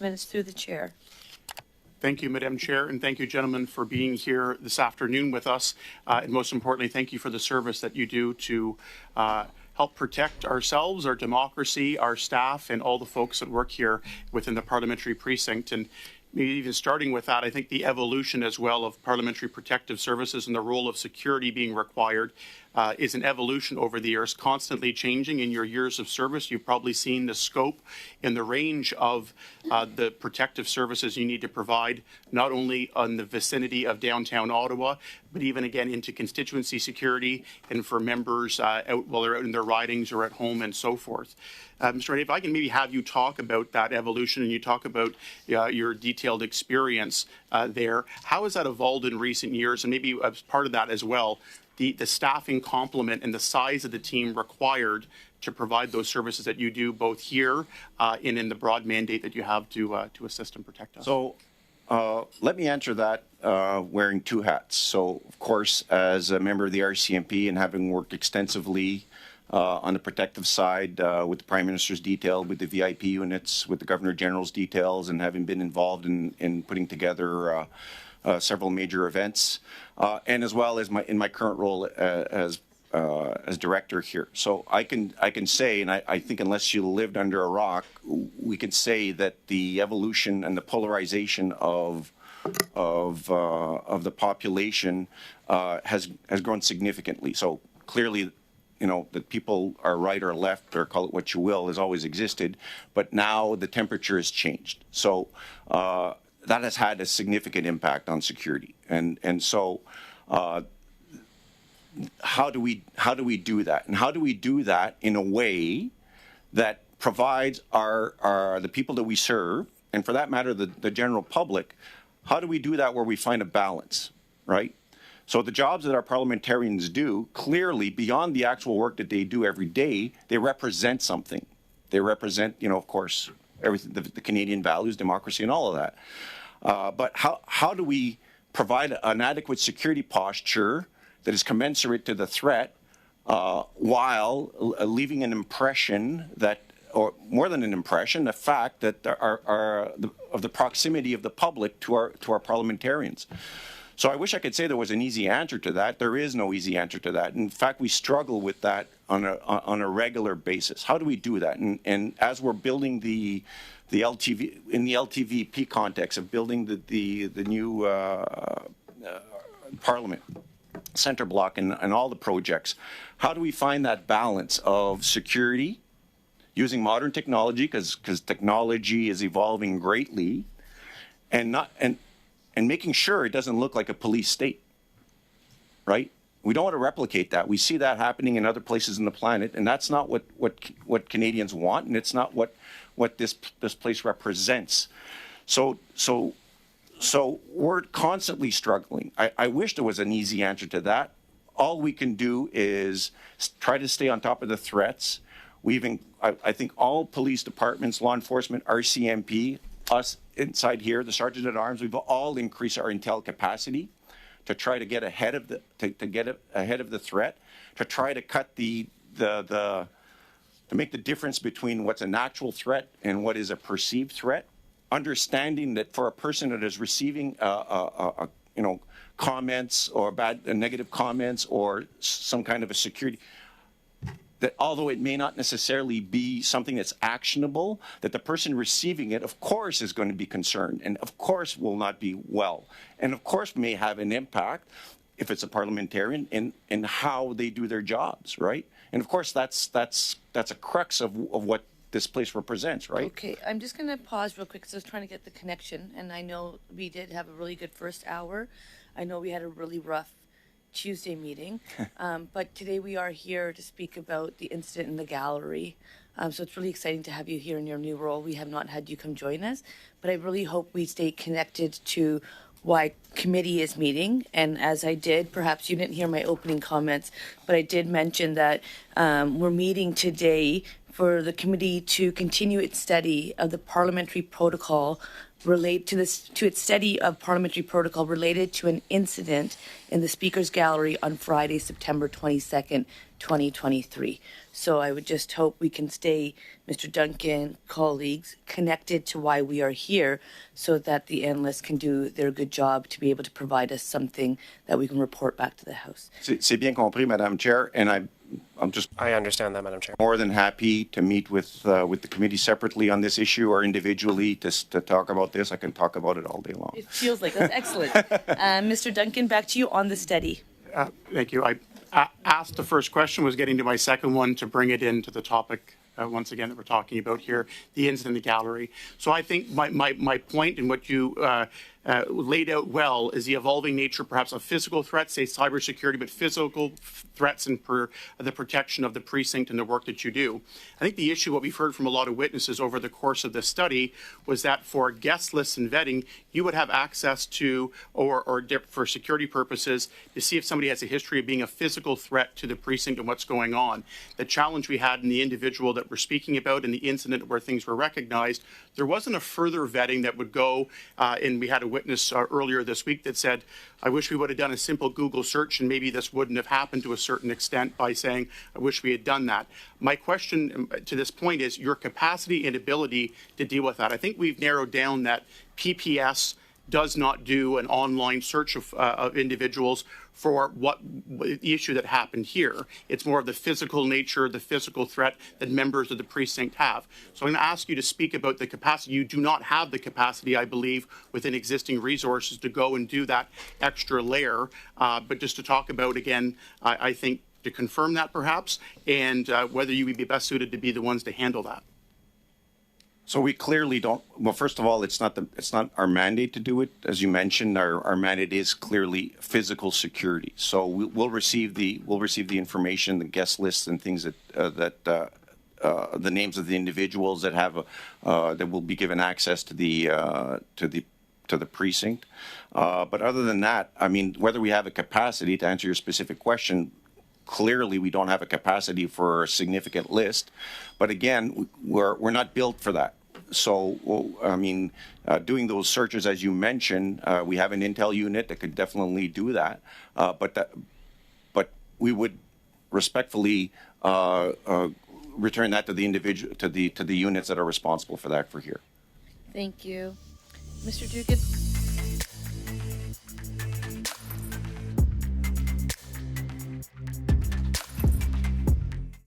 Minutes through the chair. Thank you, Madam Chair, and thank you, gentlemen, for being here this afternoon with us. And most importantly, thank you for the service that you do to help protect ourselves, our democracy, our staff, and all the folks that work here within the parliamentary precinct. And maybe even starting with that, I think the evolution as well of Parliamentary Protective Services and the role of security being required is an evolution over the years, constantly changing. In your years of service, you've probably seen the scope and the range of the protective services you need to provide, not only on the vicinity of downtown Ottawa, but even again into constituency security and for members out while they're out in their ridings or at home and so forth. Mr. Reddy, if I can maybe have you talk about that evolution and you talk about your detailed experience there, how has that evolved in recent years? And maybe as part of that as well, the staffing complement and the size of the team required to provide those services that you do both here and in the broad mandate that you have to assist and protect us. So let me answer that wearing two hats. So, of course, as a member of the RCMP and having worked extensively on the protective side with the Prime Minister's detail, with the VIP units, with the Governor General's details, and having been involved in putting together several major events, and as well as in my current role as director here. So I can say, and I think unless you lived under a rock, we can say that the evolution and the polarization of the population has grown significantly. So clearly, you know, that people are right or left, or call it what you will, has always existed, but now the temperature has changed. So that has had a significant impact on security, and so how do we do that? And how do we do that in a way that provides the people that we serve, and for that matter, the general public? How do we do that where we find a balance, right? So the jobs that our parliamentarians do, clearly beyond the actual work that they do every day, they represent something. They represent, you know, of course, everything, the Canadian values, democracy, and all of that. But how do we provide an adequate security posture that is commensurate to the threat while leaving an impression that, or more than an impression, the fact that of the proximity of the public to our parliamentarians? So I wish I could say there was an easy answer to that. There is no easy answer to that. In fact, we struggle with that on a regular basis. How do we do that? And as we're building the LTV, in the LTVP context of building the new Parliament Centre Block and all the projects, how do we find that balance of security, using modern technology, because technology is evolving greatly, and making sure it doesn't look like a police state, right? We don't want to replicate that. We see that happening in other places in the planet, and that's not what Canadians want, and it's not what this place represents. So we're constantly struggling. I wish there was an easy answer to that. All we can do is try to stay on top of the threats. I think all police departments, law enforcement, RCMP, us inside here, the Sergeant at Arms, we've all increased our intel capacity to try to get ahead of the threat, to try to cut to make the difference between what's an actual threat and what is a perceived threat. Understanding that for a person that is receiving comments or negative comments or some kind of a security, that although it may not necessarily be something that's actionable, that the person receiving it, of course, is going to be concerned and of course will not be well, and of course may have an impact if it's a parliamentarian in how they do their jobs, right? And of course that's a crux of what this place represents, right? Okay, I'm just going to pause real quick because I was trying to get the connection, and I know we did have a really good first hour. I know we had a really rough Tuesday meeting, but today we are here to speak about the incident in the gallery. So it's really exciting to have you here in your new role. We have not had you come join us, but I really hope we stay connected to why committee is meeting. And as I did, perhaps you didn't hear my opening comments, but I did mention that we're meeting today for the committee to continue its study of the parliamentary protocol related to its study of parliamentary protocol related to an incident in the Speaker's Gallery on Friday, September 22nd, 2023. So I would just hope we can stay, Mr. Duncan, colleagues, connected to why we are here so that the analysts can do their good job to be able to provide us something that we can report back to the House. C'est bien compris, Madam Chair, and I'm just I understand that, Madam Chair. more than happy to meet with the committee separately on this issue or individually to talk about this. I can talk about it all day long. It feels like that's excellent. Mr. Duncan, back to you on the study. Thank you. I asked the first question, was getting to my second one to bring it into the topic once again that we're talking about here, the incident gallery. So I think my point and what you laid out well is the evolving nature perhaps of physical threats, say cybersecurity, but physical threats and the protection of the precinct and the work that you do. I think the issue, what we've heard from a lot of witnesses over the course of this study, was that for guest lists and vetting, you would have access to, or for security purposes, to see if somebody has a history of being a physical threat to the precinct and what's going on. The challenge we had in the individual that we're speaking about in the incident where things were recognized, there wasn't a further vetting that would go, and we had a witness earlier this week that said, I wish we would have done a simple Google search and maybe this wouldn't have happened to a certain extent by saying, I wish we had done that. My question to this point is your capacity and ability to deal with that. I think we've narrowed down that PPS does not do an online search of individuals for what the issue that happened here. It's more of the physical nature, the physical threat that members of the precinct have. So I'm going to ask you to speak about the capacity. You do not have the capacity, I believe, within existing resources to go and do that extra layer. But just to talk about, again, I think to confirm that perhaps, and whether you would be best suited to be the ones to handle that. So we clearly don't. Well, first of all, it's not our mandate to do it. As you mentioned, our mandate is clearly physical security. So we'll receive the information, the guest lists, and things that the names of the individuals that have that will be given access to the precinct. But other than that, I mean, whether we have a capacity to answer your specific question. Clearly, we don't have a capacity for a significant list, but again, we're not built for that. So, I mean, doing those searches, as you mentioned, we have an intel unit that could definitely do that, but we would respectfully return that to the individual, to the units that are responsible for that for here. Thank you. Mr. Dugan?